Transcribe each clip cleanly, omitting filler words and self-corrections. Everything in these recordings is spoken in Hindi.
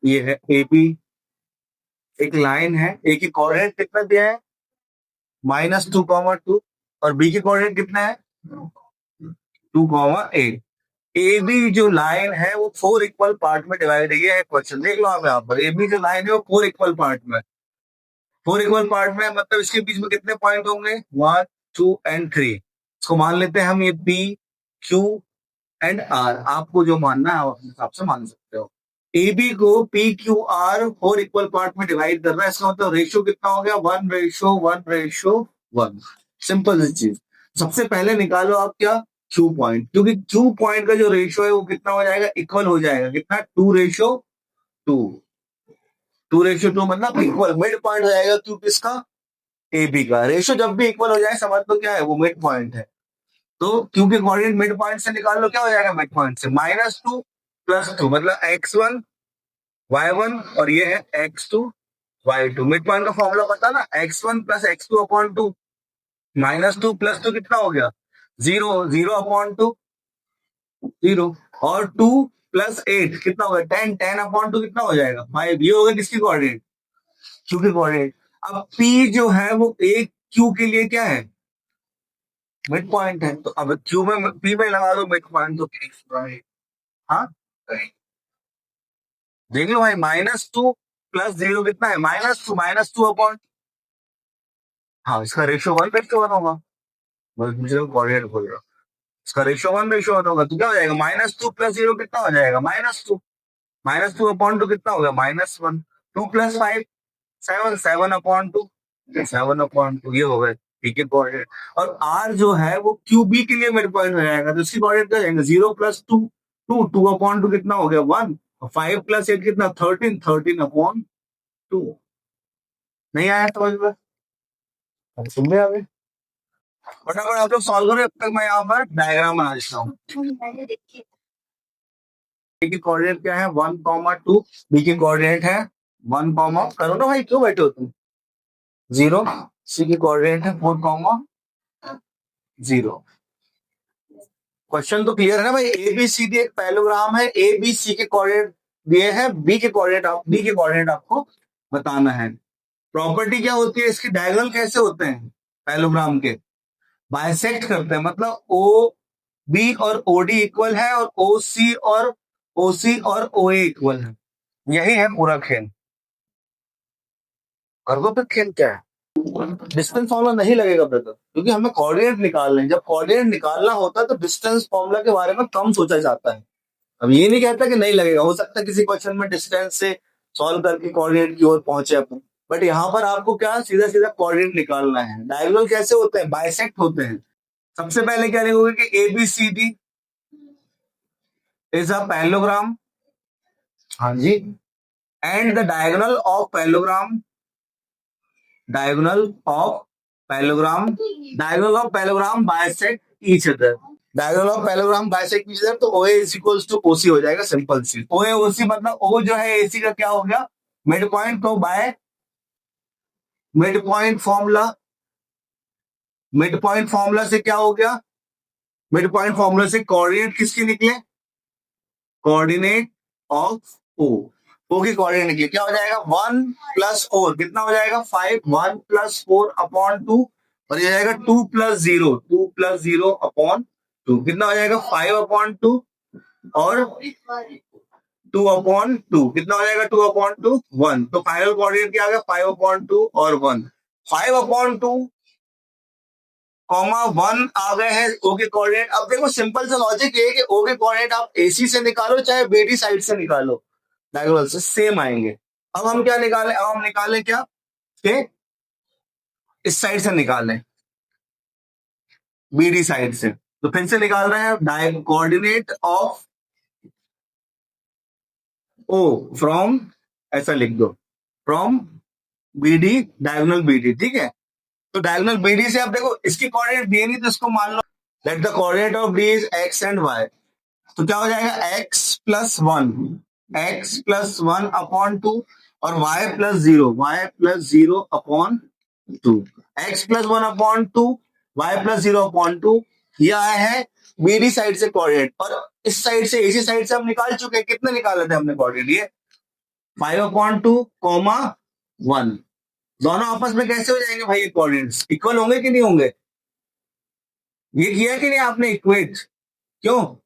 ये है ए बी, एक लाइन है, ए की कोऑर्डिनेट कितना दिया है -2, और बी की कोऑर्डिनेट कितना है 2, 8। ए बी जो लाइन है वो 4 इक्वल पार्ट में डिवाइड है। ये है क्वेश्चन, देख लो आप यहाँ पर, ए बी जो लाइन है वो 4 इक्वल पार्ट में, 4 इक्वल पार्ट में मतलब इसके बीच में कितने पॉइंट होंगे 1, 2 एंड 3। इसको मान लेते हैं हम ये पी क्यू एंड आर। आपको जो मानना है आप अपने हिसाब से मान सकते हो। ए बी को P Q R 4 equal part में डिवाइड कर रहा है, इसका मतलब रेशियो कितना हो गया 1:1:1। सिंपल सी चीज। सबसे पहले निकालो आप क्या क्यू पॉइंट, क्योंकि क्यू पॉइंट का जो रेशियो है वो कितना हो जाएगा इक्वल हो जाएगा, कितना 2:2। 2:2 मतलब इक्वल, मिड पॉइंट हो जाएगा क्यू किसका ए बी का। रेशियो जब भी इक्वल हो जाए समझ लो क्या है वो मिड पॉइंट है। तो क्योंकि कोऑर्डिनेट मिड पॉइंट से निकाल लो, क्या हो जाएगा मिड पॉइंट से -2 + 2 मतलब x1 y1 और ये है x2 y2। मिड पॉइंट का फॉर्मूला पता ना, x1 + x2/2। -2 + 2 कितना हो गया 0, 0/2 0, और 2 + 8 कितना हो गया 10, 10/2 कितना हो जाएगा 5। ये होगा किसकी कोऑर्डिनेट क्यू की कोऑर्डिनेट। अब p जो है वो एक क्यू के लिए क्या है मिड पॉइंट है, तो अब क्यू में पी में लगा दो मिड पॉइंट तो हाँ देख लो भाई -2 + 0 कितना है -2, -2/, हाँ इसका रेशियो 1:1 होगा। मुझे कोऑर्डिनेट बोल रहा हूँ, इसका रेशियो 1:1 होगा, तो क्या हो जाएगा -2 + 0 कितना हो जाएगा -2, -2/2 कितना हो गया -1, 2 + 5 7, 7/2, 7/2 ये हो गए ठीक है कोऑर्डिनेट। और आर जो है वो क्यू बी के लिए मिड पॉइंट हो जाएगा, तो इसकी कोऑर्डिनेट क्या जाएंगे 0 + 2, 2, 2/2 कितना हो गया 1, 5 + 8 कितना 13, 13/2। नहीं आया समझ में, सुन में आ गए। फटाफट आप लोग सॉल्व करो, जब तक मैं यहाँ पर डायग्राम बना देता हूँ। ए की कोऑर्डिनेट क्या है 1, 2, बी की कोऑर्डिनेट है 1, करो ना भाई, क्यों बैठे हो तुम 0, सी की कोऑर्डिनेट है 4, 0। क्वेश्चन तो क्लियर है ना भाई। ए बी सी डी एक पैलोग्राम है, ए बी सी के कोऑर्डिनेट दिए हैं, बी के कोऑर्डिनेट आपको बताना है। प्रॉपर्टी क्या होती है इसकी, डायगोनल कैसे होते हैं पैलोग्राम के, बाइसेक्ट करते हैं, मतलब ओ बी और ओ डी इक्वल है और ओ सी और ओ ए इक्वल है। यही है पूरा खेल। कर दो फिर, खेल क्या है, डिस्टेंस फॉर्मूला नहीं लगेगा ब्रदर, क्योंकि हमें कोऑर्डिनेट निकालने हैं। जब कोऑर्डिनेट निकालना होता है तो डिस्टेंस फॉर्मूला के बारे में कम सोचा जाता है। अब ये नहीं कहता कि नहीं लगेगा, हो सकता है किसी क्वेश्चन में डिस्टेंस से सॉल्व करके कोऑर्डिनेट की ओर पहुंचे अपन, बट यहाँ पर आपको क्या सीधा सीधा कोऑर्डिनेट निकालना है। डायगोनल कैसे होते हैं, बाइसेक्ट होते हैं। सबसे पहले क्या लिखोगे कि A B C D is a parallelogram, हाँ जी, and the diagonal of parallelogram bisect each other. Diagonal of parallelogram bisect each other, तो OA is equals to OC हो जाएगा, सिंपल सी। OA OC मतलब O जो है AC का क्या हो गया मिड पॉइंट, तो by mid point formula, mid point formula से क्या हो गया, मिड पॉइंट फॉर्मूला से कोऑर्डिनेट किसके निकले, कोऑर्डिनेट ऑफ ओ की कोऑर्डिनेट निकले, क्या हो जाएगा 1 + 4 कितना हो जाएगा 5, 1 + 4/2, और ये जाएगा 2 + 0, 2 + 0/2 कितना हो जाएगा 5/2, और 2/2 कितना हो जाएगा 2/2 1। तो फाइनल कोऑर्डिनेट क्या आ गया 5/2 और 1, 5/2 1 आ गए हैं ओ के कोऑर्डिनेट। अब देखो सिंपल सा लॉजिक ये है कि ओ के कोऑर्डिनेट आप एसी से निकालो चाहे बीडी साइड से निकालो, डायगोनल से सेम आएंगे। अब हम क्या निकालें, अब हम निकालें क्या के इस साइड से निकालें, बीडी साइड से। तो फिर से निकाल रहे हैं कोऑर्डिनेट ऑफ ओ फ्रॉम, ऐसा लिख दो फ्रॉम बीडी, डायगोनल बीडी, ठीक है। तो डायगोनल बीडी से आप देखो इसकी कोऑर्डिनेट दिए नहीं, तो इसको मान लो let the coordinate of D is X and Y. तो क्या हो जाएगा x + 1, x + 1/2 और y + 0, y + 0/2, x + 1/2, y + 0/2 ये आया है बीडी साइड से कोऑर्डिनेट, और इस साइड से एसी साइड से हम निकाल चुके हैं। कितने निकाले थे हमने कोऑर्डिनेट? ये 5/2, 1। दोनों आपस में कैसे हो जाएंगे भाई? कोऑर्डिनेट्स इक्वल होंगे कि नहीं होंगे? ये किया कि नहीं आपने इक्वेट? क्यों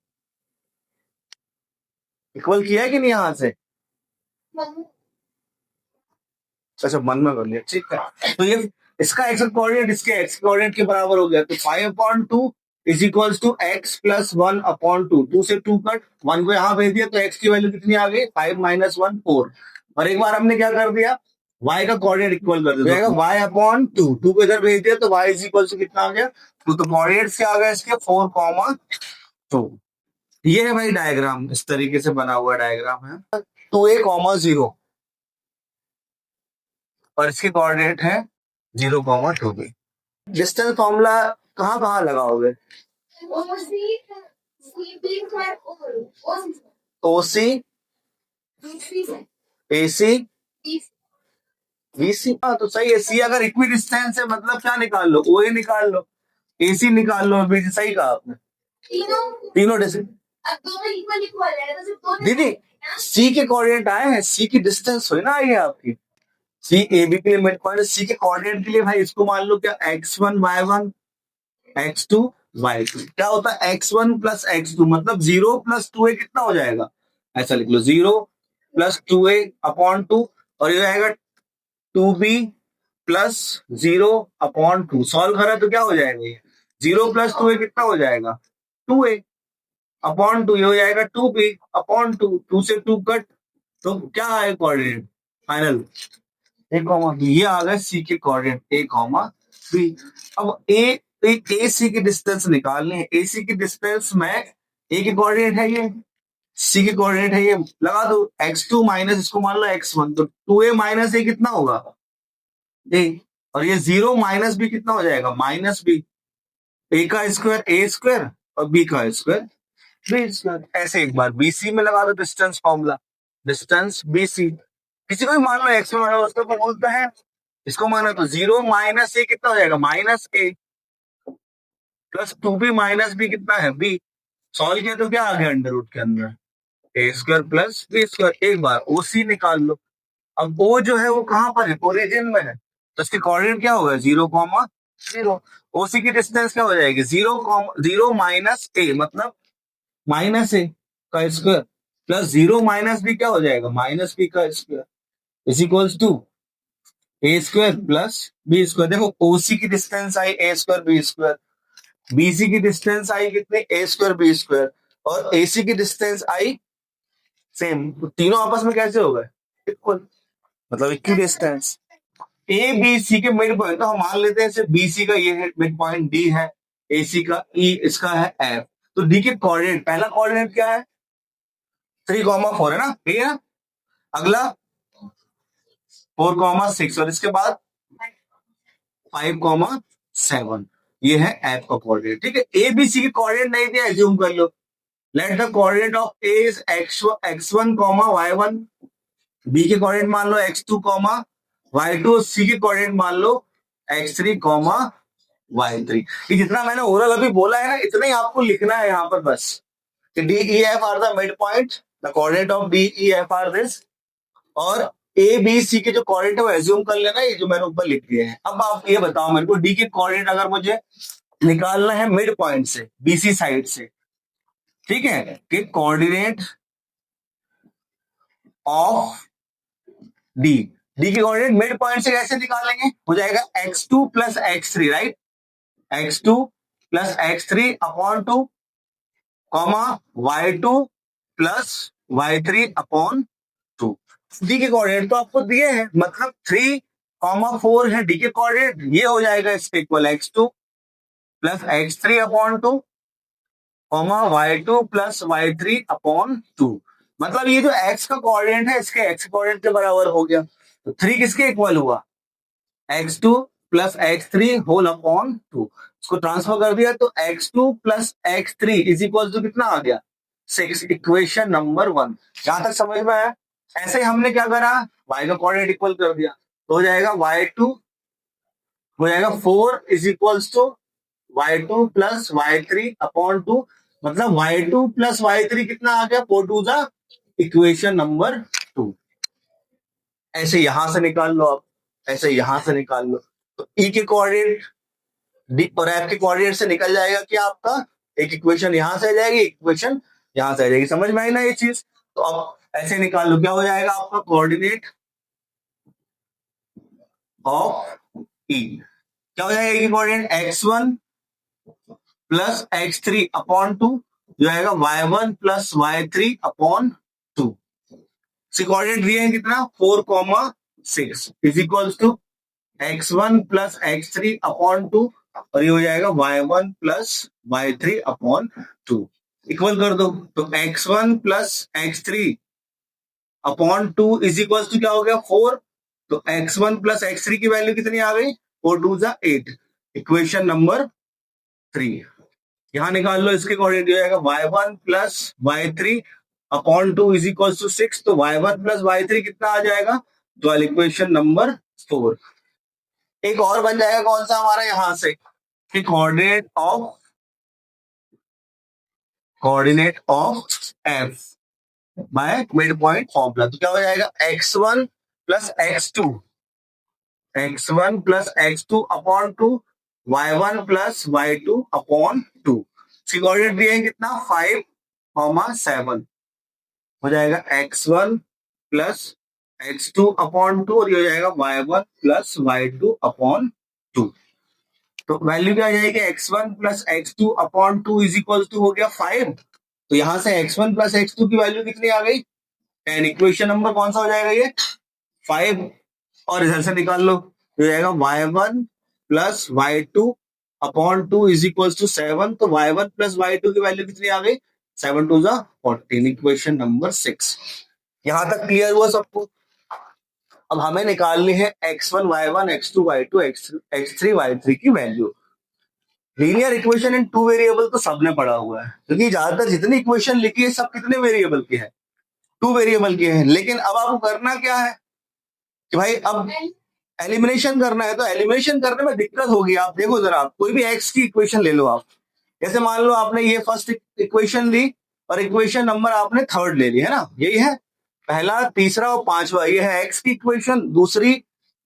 इक्वल किया कि नहीं यहां से? अच्छा, मन में कर लिया, ठीक है। तो ये इसका एक्स कोऑर्डिनेट इसके एक्स कोऑर्डिनेट के बराबर हो गया, तो 5/2 is equals to x plus 1/2। 2 से 2 कट, 1 को यहाँ भेज दिया तो एक्स की वैल्यू कितनी आ गई? 5 - 1 4। और एक बार हमने क्या कर दिया, y का कोऑर्डिनेट इक्वल कर दिया, तो y/2, 2 को इधर भेज दिया तो y इज इक्वल टू कितना आ गया? तो कोऑर्डिनेट क्या आ गया इसके? 4,2। ये है भाई डायग्राम, इस तरीके से बना हुआ डायग्राम है। 2a, 0, और इसके कोऑर्डिनेट है 0,2b। डिस्टेंस फॉर्मूला कहाँ कहाँ लगाओगे? ओसी, एसी, बीसी। हाँ तो सही है। सी अगर इक्वी डिस्टेंस है मतलब क्या निकाल लो? ओ ए निकाल लो, एसी निकाल लो, बीसी। सही कहा आपने, तीनों डिस्टेंस। दीदी सी के कोऑर्डिनेट आए हैं, सी की डिस्टेंस हुई ना आई है आपकी। सी ए बी के लिए मिड पॉइंट, सी के कोऑर्डिनेट के लिए भाई इसको मान लो क्या? x1 y1 x2 y2। क्या होता है? x1 प्लस x2 मतलब 0 प्लस 2a कितना हो जाएगा? ऐसा लिख लो, 0 प्लस 2a/2, और ये आएगा 2b प्लस 0/2। सॉल्व करा तो क्या हो जाएगा? ये 0 प्लस 2a कितना हो जाएगा? 2a/2। ये हो जाएगा 2b/2। 2 से 2 कट, तो क्या है कोऑर्डिनेट फाइनल? a, ये आ गया सी के कोऑर्डिनेट a, b। अब ए सी की डिस्टेंस निकालनी है। ए सी की डिस्टेंस में ए के कोऑर्डिनेट है ये, सी के कोऑर्डिनेट है ये, लगा दो। x2 माइनस इसको मान लो x1, तो 2a माइनस ए कितना होगा? ए। और ये 0 माइनस बी कितना हो जाएगा? -b। ए का स्क्वायर a स्क्वायर, और बी का स्क्वायर बी स्क्वायर। ऐसे एक बार बीसी में लगा दो डिस्टेंस फॉर्मूला, डिस्टेंस बीसी। किसी को भी मान लो एक्स में मानो, उसको बोलते हैं, इसको माना तो 0 माइनस ए कितना हो जाएगा? -a plus 2b minus B कितना है? b। सॉल्व किया तो क्या आ गया? अंडर रूट के अंदर ए स्क्वायर प्लस बी स्क्वायर। एक बार ओसी निकाल लो। अब ओ जो है वो कहां पर है? ओरिजिन में है, तो इसके कोऑर्डिनेट क्या होगा? 0,0। ओसी की डिस्टेंस क्या हो जाएगी? 0 माइनस ए मतलब -a का स्क्वायर, प्लस 0 माइनस बी क्या हो जाएगा? -b का square, is equals to a square plus b square. देखो ओसी की डिस्टेंस आई a square b square, BC की डिस्टेंस आई कितने? a स्क्वायर बी स्क्वायर, और एसी की डिस्टेंस आई सेम। तो तीनों आपस में कैसे हो गए? इक्वल, मतलब equidistance. A B C के मिड पॉइंट, तो हम मान लेते हैं बीसी का ये है मिड पॉइंट, डी है, एसी का ई, इसका है एफ। तो डी के कोऑर्डिनेट, पहला कोऑर्डिनेट क्या है? 3,4 है ना, ठीक है ना। अगला 4,6, और इसके बाद 5,7। ये है एफ का कोऑर्डिनेट, ठीक है। ए बी सी के कोऑर्डिनेट नहीं दिया, एज्यूम कर लो। Let the coordinate of A is x1, y1। B के कोऑर्डिनेट मान लो x2, y2। सी के कोऑर्डिनेट मान लो x3, y3। ये जितना मैंने ओरल अभी बोला है ना, इतना ही आपको लिखना है यहाँ पर बस, कि D E F R the mid point, the coordinate of D E F R this, और ए बी सी के जो कोऑर्डिनेट है वो एज्यूम कर लेना, ये जो मैंने ऊपर लिख दिए हैं। अब आप ये बताओ मेरे को, डी के कोऑर्डिनेट अगर मुझे निकालना है मिड पॉइंट से, बीसी साइड से, ठीक है, कि कोऑर्डिनेट ऑफ डी, डी के कोऑर्डिनेट मिड पॉइंट से कैसे निकालेंगे? हो जाएगा x2 plus x3, right. x2 plus x3/2, y2 plus y3/2। D के कोऑर्डिनेट तो आपको दिए हैं, मतलब 3,4 है डी के कोऑर्डिनेट। ये हो जाएगा इसके equal x2 plus x3/2, y2 plus y3/2। मतलब ये जो x का कोऑर्डिनेट है इसके x कोऑर्डिनेट के बराबर हो गया। तो 3 किसके इक्वल हुआ? x2 plus x3 whole upon 2। इसको ट्रांसफर कर दिया तो x2 plus x3 is equal to कितना आ गया? 6। Equation number 1। यहां तक समझ में आया? ऐसे ही हमने क्या करा, y का कोऑर्डिनेट इक्वल कर दिया, तो हो जाएगा y2 हो जाएगा 4 is equals to y2 plus y3/2। मतलब y2 प्लस y3 कितना आ गया, 4 2 इक्वेशन नंबर 2। ऐसे यहां से निकाल लो आप, ऐसे यहां से निकाल लो, तो ई के कोऑर्डिनेट डी और एफ के कोऑर्डिनेट से निकल जाएगा कि आपका एक इक्वेशन यहां से आ जाएगी, एक इक्वेशन यहां से आ जाएगी। समझ में आई ना ये चीज? तो अब ऐसे निकाल लो, क्या हो जाएगा आपका कोऑर्डिनेट ऑफ ई, क्या हो जाएगा? Coordinate x1 plus x3 upon 2 जो आएगा y1 plus y3 upon 2। Coordinate दिए हैं कितना, 4,6 is equals to x1 plus x3 upon 2 और ये हो जाएगा y1 plus y3 upon 2। Equal कर दो, तो x1 plus x3 upon 2 is equals to क्या हो गया, 4। तो x1 प्लस x3 की वैल्यू कितनी आ गई, 4 2 8, इक्वेशन नंबर 3। यहां निकाल लो, इसके कोऑर्डिनेट हो जाएगा y1 plus y3 upon 2 is equal to 6। तो y1 प्लस y3 कितना आ जाएगा, 12, इक्वेशन नंबर 4। एक और बन जाएगा कौन सा हमारा, यहां से कि coordinate of f by mid point formula. तो क्या हो जाएगा, x1 plus x2 upon 2 y1 plus y2 upon 2। Coordinate दिए हैं कितना, 5,7 हो जाएगा x1 प्लस x2 अपॉन 2 और ये हो जाएगा y1 प्लस y2 अपॉन 2। तो वैल्यू क्या आ जाएगी, x1 plus x2 upon 2 is equal to हो गया 5। तो यहां से x1 प्लस x2 की वैल्यू कितनी आ गई, 10। इक्वेशन नंबर कौन सा हो जाएगा, ये 5। और इधर से निकाल लो, तो जाएगा y1 plus y2 upon 2 is equal to 7। तो y1 प्लस y2 की वैल्यू कितनी आ गई, 7 2 14, इक्वेशन नंबर 6। यहां तक क्लियर हुआ सबको? अब हमें निकालनी है x1 y1 x2 y2 x3 y3 की value. Linear equation in two variable तो सबने पढ़ा हुआ है, क्योंकि ज्यादातर जितनी इक्वेशन लिखी है सब कितने वेरिएबल की है, टू वेरिएबल की है। लेकिन अब आपको करना क्या है कि भाई अब एलिमिनेशन करना है, तो एलिमिनेशन करने में दिक्कत होगी। आप देखो जरा, कोई भी एक्स की इक्वेशन ले लो आप, जैसे मान लो आपने ये फर्स्ट इक्वेशन ली और इक्वेशन नंबर आपने थर्ड ले ली, है ना, यही है पहला, तीसरा और पांचवा, ये है एक्स की इक्वेशन। दूसरी,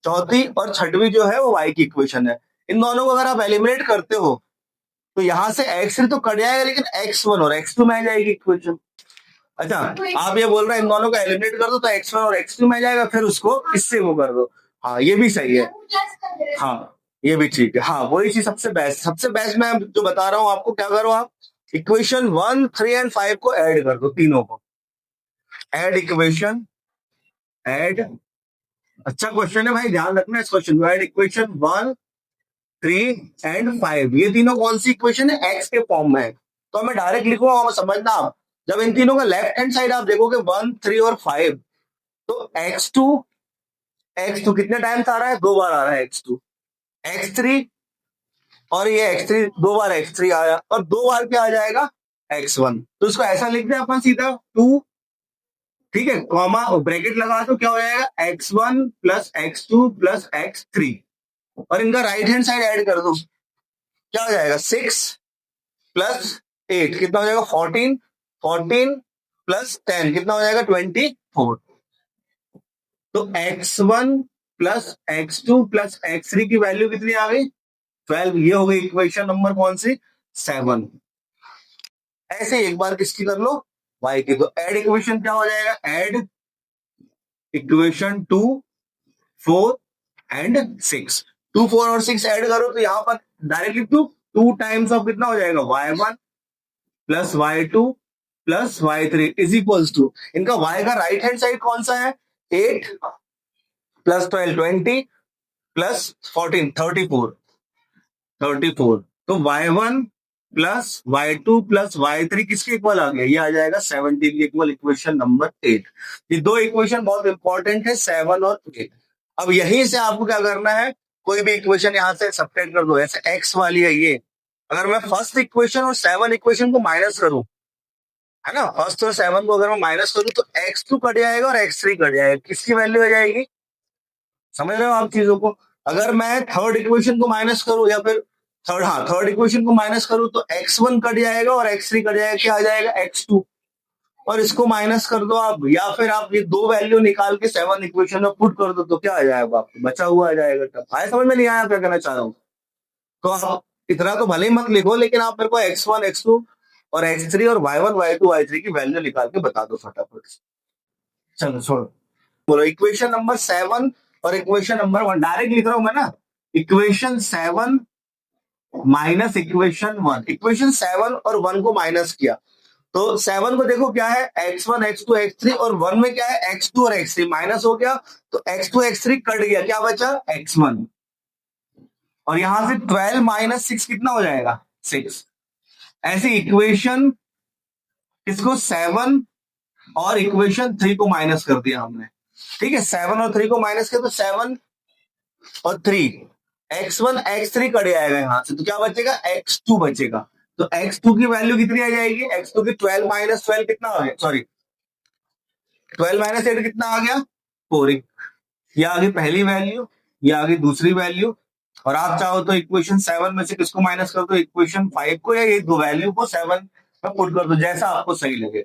चौथी और छठवीं जो है वो वाई की इक्वेशन है। इन दोनों को अगर आप एलिमिनेट करते हो तो यहां से x3 तो कट जाएगा, लेकिन x1 और x2 में आ जाएगी इक्वेशन। अच्छा, आप ये बोल रहे हैं इन दोनों को एलिमिनेट कर दो तो x1 और x2 में आ जाएगा, फिर उसको इससे वो कर दो। हाँ ये भी सही है, हाँ ये भी ठीक है। हाँ वही चीज सबसे बेस्ट मैं जो बता रहा हूँ आपको, क्या करो आप इक्वेशन 1 3 एंड 5 को ऐड कर दो, तीनों को ऐड, इक्वेशन ऐड। अच्छा क्वेश्चन है भाई, ध्यान रखना इस क्वेश्चन को। ऐड इक्वेशन 1 3 एंड 5, ये तीनों कौन सी इक्वेशन है, एक्स के फॉर्म में है। तो मैं डायरेक्ट लिखूंगा, समझना आप, जब इन तीनों का लेफ्ट हैंड साइड आप देखोगे 1 3 और 5, तो x2 कितने टाइम्स आ रहा है, 2 बार आ रहा है x2, x3 और ये x3 2 बार x3 आया और 2 बार क्या आ जाएगा x1। तो इसको ऐसा लिख दे अपन सीधा 2, ठीक है, कॉमा ब्रैकेट लगा दो, क्या हो जाएगा x1 plus x2 plus x3 और इनका राइट हैंड साइड ऐड कर दो, क्या हो जाएगा 6 प्लस 8 कितना हो जाएगा 14, 14 प्लस 10 कितना हो जाएगा 24। तो x1 plus x2 plus x3 की वैल्यू कितनी आ गई, 12। ये हो गई इक्वेशन नंबर कौन सी, 7। ऐसे एक बार किसकी कर लो, y की। तो ऐड इक्वेशन क्या हो जाएगा, ऐड इक्वेशन 2 4 एंड 6, 2 4 और 6 ऐड करो तो यहां पर डायरेक्टली 2 टाइम्स ऑफ कितना हो जाएगा y1 plus y2 plus y3 is equals to, इनका y का राइट हैंड साइड कौन सा है, 8 प्लस 12 20 प्लस 14 34। तो y1 plus y2 plus y3 किसके इक्वल आ गया, ये आ जाएगा 17 के इक्वल, इक्वेशन नंबर 8। ये दो इक्वेशन बहुत इंपॉर्टेंट है, 7 और 8। अब यहीं से आपको क्या करना है, कोई भी इक्वेशन यहां से सब्ट्रैक्ट कर दो, ऐसे x वाली है ये, अगर मैं फर्स्ट इक्वेशन और 7 इक्वेशन को माइनस करूं, है ना, फर्स्ट और 7 को अगर मैं माइनस करूं तो x2 कट जाएगा और x3 कट जाएगा, किसकी वैल्यू आ जाएगी, समझ रहे हो आप चीजों को। अगर मैं थर्ड इक्वेशन को माइनस करूं या फिर थर्ड इक्वेशन को माइनस करूं तो x1 कट जाएगा और x3 कट जाएगा, क्या आ जाएगा x2, और इसको माइनस कर दो आप, या फिर आप ये दो वैल्यू निकाल के 7 इक्वेशन में पुट कर दो तो क्या आ जाएगा आपको, बचा हुआ आ जाएगा। तब आया समझ में, नहीं आया क्या कहना चाह रहा हूँ? तो आप इतना तो भले ही मत लिखो, लेकिन आप मेरे को x1 x2 और x3 और y1 y2 y3 की वैल्यू निकाल के बता दो फटाफट से। चलो छोड़ो, बोलो इक्वेशन नंबर 7 और इक्वेशन नंबर 1 डायरेक्ट लिख रहा हूं मैं ना। इक्वेशन 7 माइनस इक्वेशन 1, इक्वेशन 7 और 1 को माइनस किया तो 7 को देखो क्या है x1 x2 x3, और 1 में क्या है x2 और x3, माइनस हो गया तो x2 x3 कट गया, क्या बचा x1, और यहां से 12 माइनस 6 कितना हो जाएगा 6। ऐसी इक्वेशन इसको 7 और इक्वेशन 3 को माइनस कर दिया हमने, ठीक है, 7 और 3 को माइनस किया तो 7 और 3, x1 x3 कट जाएगा यहां से, तो क्या बचेगा x2 बचेगा। तो x2 की वैल्यू कितनी आ जाएगी, x2 की 12 माइनस 12 कितना आ गया, सॉरी 12 माइनस 8 कितना आ गया 4। ये आ गई पहली वैल्यू, ये आ गई दूसरी वैल्यू, और आप चाहो तो इक्वेशन 7 में से किसको माइनस कर दो, इक्वेशन 5 को, या ये दो वैल्यू को 7 में पुट कर दो, जैसा आपको सही लगे।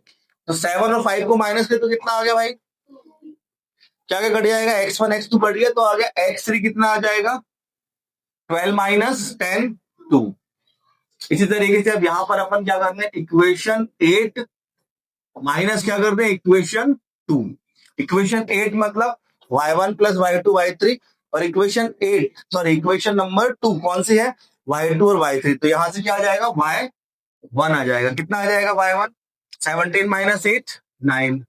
तो 7 और 5 को माइनस कर तो कितना आ गया भाई, क्या क्या कट जाएगा, x1 x2 कट गया तो आ गया x3 कितना आ जाएगा 12 माइनस 10 2। इसी तरीके से अब यहां पर अपन क्या करते हैं, इक्वेशन 8 माइनस क्या करते हैं इक्वेशन 2। इक्वेशन 8 मतलब y1 प्लस y2 y3, और इक्वेशन 8 सॉरी इक्वेशन नंबर 2 कौन सी है y2 और y3, तो यहां से क्या आ जाएगा y1 आ जाएगा, कितना आ जाएगा y1 17 माइनस 8 9।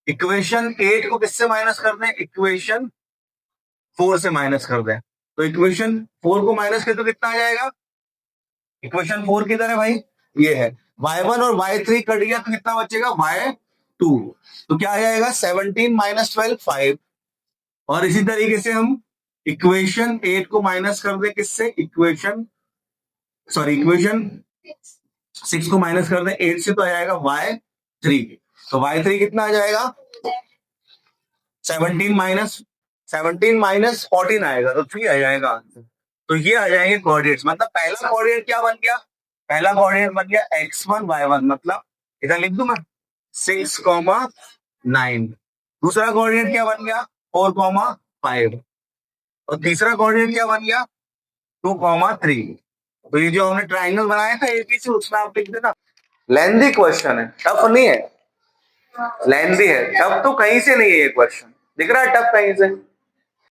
इक्वेशन 8 को किससे माइनस कर दें, इक्वेशन 4 से माइनस कर दें, तो इक्वेशन 4 को माइनस करें तो कितना आ जाएगा, इक्वेशन 4 किधर है भाई, ये है y1 और y3 कट गया तो कितना बचेगा y2, तो क्या आ जाएगा 17 माइनस 12 5। और इसी तरीके से हम इक्वेशन 8 को माइनस कर दें किससे, इक्वेशन 6 को माइनस कर दें 8 से तो आ जाएगा y3, तो y3 कितना आ जाएगा 17 माइनस 14 आएगा, तो 3 आ जाएगा आंसर। तो ये आ जाएंगे कोऑर्डिनेट्स, मतलब पहला कोऑर्डिनेट क्या बन गया, पहला कोऑर्डिनेट बन गया x1 y1, मतलब इधर लिख दूं मैं 6,9। दूसरा कोऑर्डिनेट क्या बन गया 4,5, और तीसरा कोऑर्डिनेट क्या बन गया 2,3। तो ये जो हमने ट्राइंगल बनाया था एक ही से, उसमें आप लिख देना। लेंथी क्वेश्चन है, टफ नहीं है, लेंथी है, टफ तो कहीं से नहीं है ये क्वेश्चन, दिख रहा है टफ कहीं से।